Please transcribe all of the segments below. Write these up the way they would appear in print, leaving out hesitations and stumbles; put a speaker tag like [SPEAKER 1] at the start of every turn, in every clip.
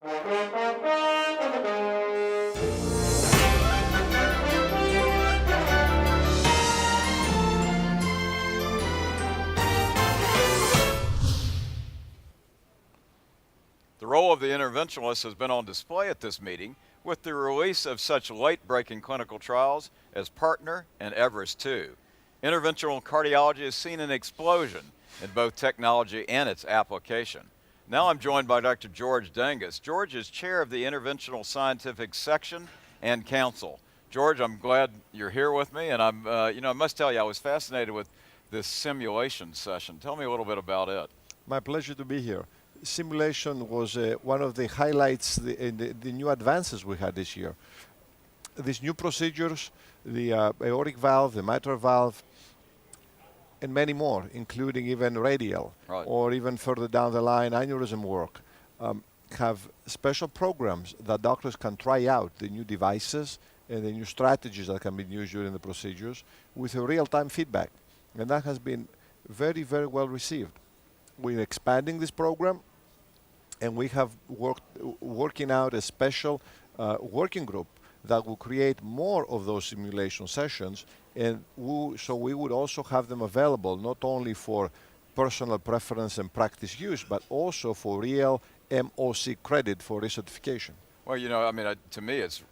[SPEAKER 1] The role of the interventionalist has been on display at this meeting with the release of such late-breaking clinical trials as Partner and Everest 2. Interventional cardiology has seen an explosion in both technology and its application. Now I'm joined by Dr. George Dangas. George is chair of the Interventional Scientific Section and Council. George, I'm glad you're here with me, and I must tell you, I was fascinated with this simulation session. Tell me a little bit about it.
[SPEAKER 2] My pleasure to be here. Simulation was one of the highlights in the new advances we had this year. These new procedures, the aortic valve, the mitral valve, and many more, including even radial,
[SPEAKER 1] right,
[SPEAKER 2] or even further down the line, aneurysm work, have special programs that doctors can try out the new devices and the new strategies that can be used during the procedures with a real-time feedback. And that has been very, very well received. We're expanding this program, and we have working out a special working group that will create more of those simulation sessions, and so we would also have them available not only for personal preference and practice use, but also for real MOC credit for recertification.
[SPEAKER 1] Well, to me, it's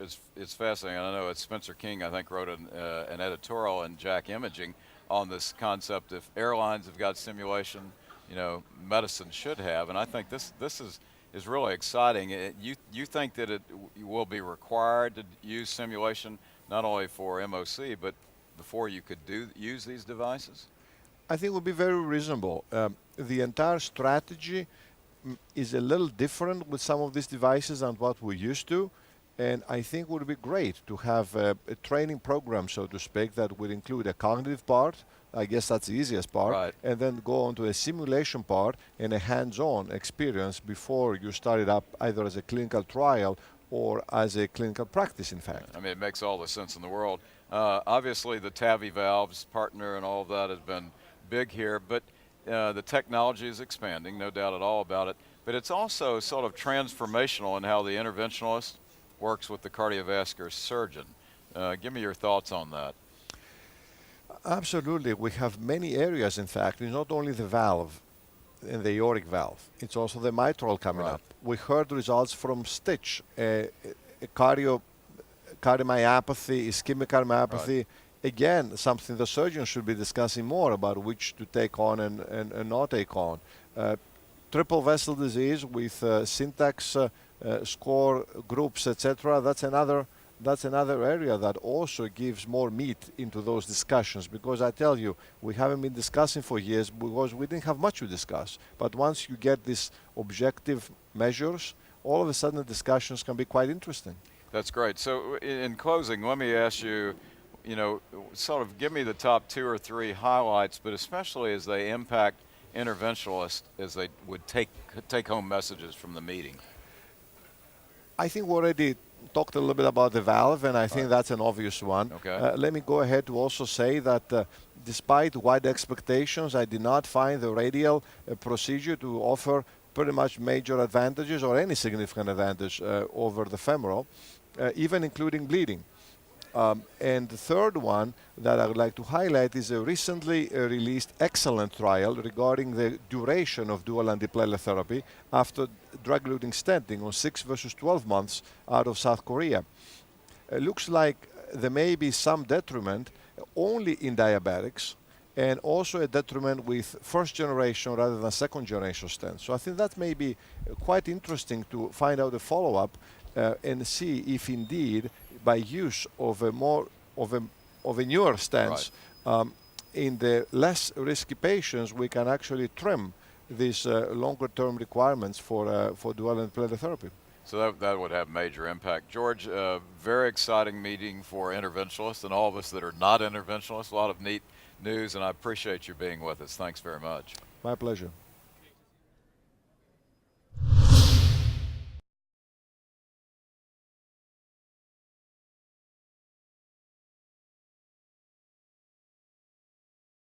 [SPEAKER 1] fascinating. I know Spencer King, I think, wrote an editorial in Jack Imaging on this concept. If airlines have got simulation, medicine should have, and I think this is really exciting. You think that it will be required to use simulation not only for MOC, but before you could use these devices?
[SPEAKER 2] I think it would be very reasonable. The entire strategy is a little different with some of these devices than what we're used to, and I think it would be great to have a training program, so to speak, that would include a cognitive part. I guess that's the easiest part,
[SPEAKER 1] right,
[SPEAKER 2] and then go on to a simulation part and a hands-on experience before you start it up either as a clinical trial or as a clinical practice, in fact.
[SPEAKER 1] I mean, it makes all the sense in the world. Obviously, the TAVI valves, Partner, and all of that has been big here, but the technology is expanding, no doubt at all about it, but it's also sort of transformational in how the interventionalist works with the cardiovascular surgeon. Give me your thoughts on that.
[SPEAKER 2] Absolutely. We have many areas, in fact. It's not only the valve and the aortic valve. It's also the mitral coming
[SPEAKER 1] right
[SPEAKER 2] up. We heard results from STITCH, cardiomyopathy, ischemic cardiomyopathy.
[SPEAKER 1] Right.
[SPEAKER 2] Again, something the surgeon should be discussing more about which to take on and not take on. Triple vessel disease with syntax score groups, etc. That's another area that also gives more meat into those discussions, because I tell you, we haven't been discussing for years because we didn't have much to discuss. But once you get these objective measures, all of a sudden the discussions can be quite interesting.
[SPEAKER 1] That's great. So in closing, let me ask you, sort of give me the top 2 or 3 highlights, but especially as they impact interventionalists as they would take home messages from the meeting.
[SPEAKER 2] I think we already talked a little bit about the valve, and I think that's an obvious one.
[SPEAKER 1] Okay.
[SPEAKER 2] Let me go ahead to also say that despite wide expectations, I did not find the radial procedure to offer pretty much major advantages or any significant advantage over the femoral, even including bleeding. And the third one that I would like to highlight is a recently released excellent trial regarding the duration of dual antiplatelet therapy after drug-eluting stenting on 6 versus 12 months out of South Korea. It looks like there may be some detriment only in diabetics, and also a detriment with first generation rather than second generation stents. So I think that may be quite interesting to find out the follow-up and see if indeed by use of a newer stents in the less risky patients, we can actually trim these longer-term requirements for dual antiplatelet therapy.
[SPEAKER 1] So that would have major impact. George, very exciting meeting for interventionalists and all of us that are not interventionalists. A lot of neat news, and I appreciate you being with us. Thanks very much.
[SPEAKER 2] My pleasure.